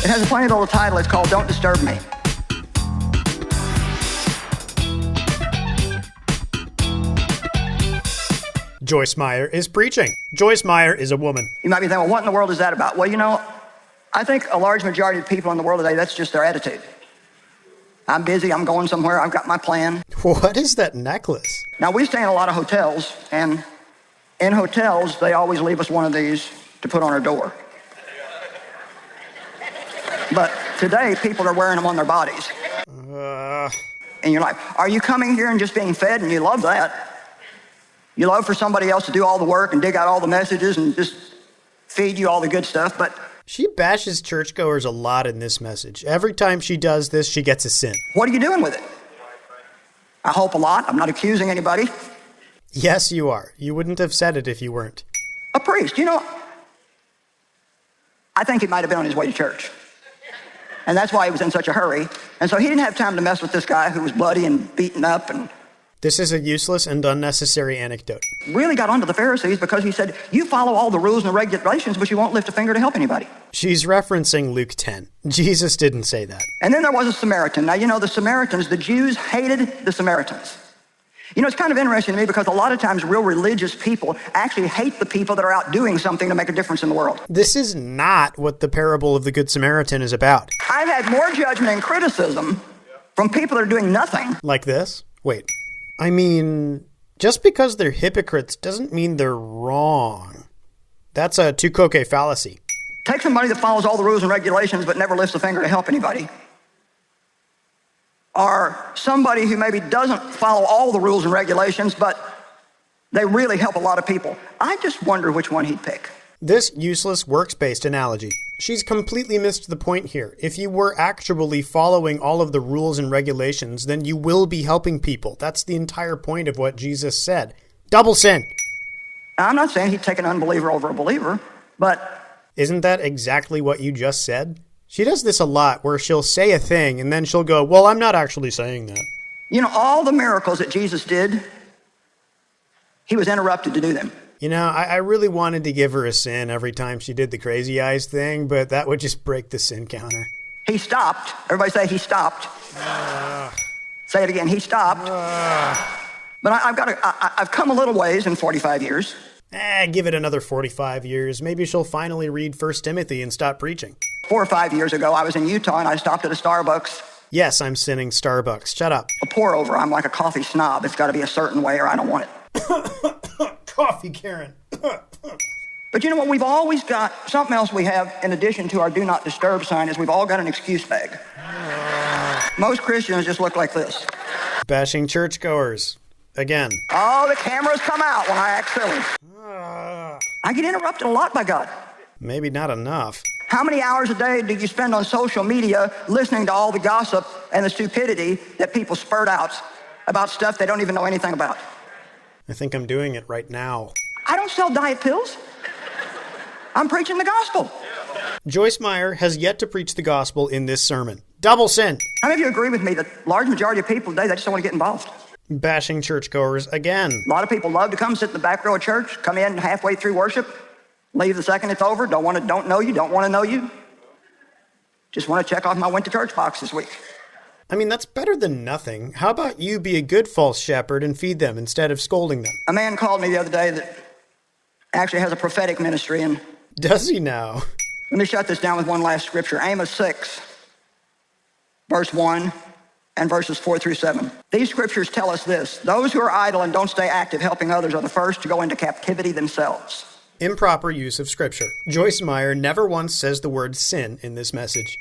It has a funny little title. It's called Don't Disturb Me. Joyce Meyer is preaching. Joyce Meyer is a woman. You might be thinking, well, what in the world is that about? Well, I think a large majority of people in the world today, that's just their attitude. I'm busy, I'm going somewhere, I've got my plan. What is that necklace? Now, we stay in a lot of hotels, and in hotels, they always leave us one of these to put on our door. But today, people are wearing them on their bodies. And you're like, are you coming here and just being fed? And you love that. You love for somebody else to do all the work and dig out all the messages and just feed you all the good stuff, but... She bashes churchgoers a lot in this message. Every time she does this, she gets a sin. What are you doing with it? I hope a lot. I'm not accusing anybody. Yes, you are. You wouldn't have said it if you weren't. A priest, I think he might have been on his way to church. And that's why he was in such a hurry. And so he didn't have time to mess with this guy who was bloody and beaten up. And this is a useless and unnecessary anecdote. Really got onto the Pharisees because he said, you follow all the rules and regulations, but you won't lift a finger to help anybody. She's referencing Luke 10. Jesus didn't say that. And then there was a Samaritan. Now, the Samaritans, the Jews hated the Samaritans. It's kind of interesting to me because a lot of times real religious people actually hate the people that are out doing something to make a difference in the world. This is not what the parable of the Good Samaritan is about. I've had more judgment and criticism from people that are doing nothing. Like this? Wait. I mean, just because they're hypocrites doesn't mean they're wrong. That's a tu-coque fallacy. Take somebody that follows all the rules and regulations but never lifts a finger to help anybody. Or somebody who maybe doesn't follow all the rules and regulations, but they really help a lot of people. I just wonder which one he'd pick. This useless works-based analogy. She's completely missed the point here. If you were actually following all of the rules and regulations, then you will be helping people. That's the entire point of what Jesus said. Double sin. I'm not saying he'd take an unbeliever over a believer, but... Isn't that exactly what you just said? She does this a lot, where she'll say a thing, and then she'll go, well, I'm not actually saying that. All the miracles that Jesus did, he was interrupted to do them. I really wanted to give her a sin every time she did the crazy eyes thing, but that would just break the sin counter. He stopped. Everybody say he stopped. Say it again, he stopped. But I've come a little ways in 45 years. Give it another 45 years. Maybe she'll finally read 1 Timothy and stop preaching. 4 or 5 years ago, I was in Utah and I stopped at a Starbucks. Yes, I'm sinning Starbucks. Shut up. A pour over. I'm like a coffee snob. It's got to be a certain way or I don't want it. Coffee, Karen. But you know what? We've always got something else we have in addition to our do not disturb sign is we've all got an excuse bag. Most Christians just look like this. Bashing churchgoers. Again. Oh, the cameras come out when I act silly. I get interrupted a lot by God. Maybe not enough. How many hours a day do you spend on social media listening to all the gossip and the stupidity that people spurt out about stuff they don't even know anything about? I think I'm doing it right now. I don't sell diet pills. I'm preaching the gospel. Joyce Meyer has yet to preach the gospel in this sermon. Double sin. How many of you agree with me that large majority of people today, they just don't want to get involved? Bashing churchgoers again. A lot of people love to come sit in the back row of church, come in halfway through worship, leave the second it's over, don't know you, don't want to know you. Just want to check off my went to church box this week. I mean, that's better than nothing. How about you be a good false shepherd and feed them instead of scolding them? A man called me the other day that actually has a prophetic ministry. And does he now? Let me shut this down with one last scripture. Amos 6, verse 1 and verses 4 through 7. These scriptures tell us this: those who are idle and don't stay active helping others are the first to go into captivity themselves. Improper use of scripture. Joyce Meyer never once says the word sin in this message.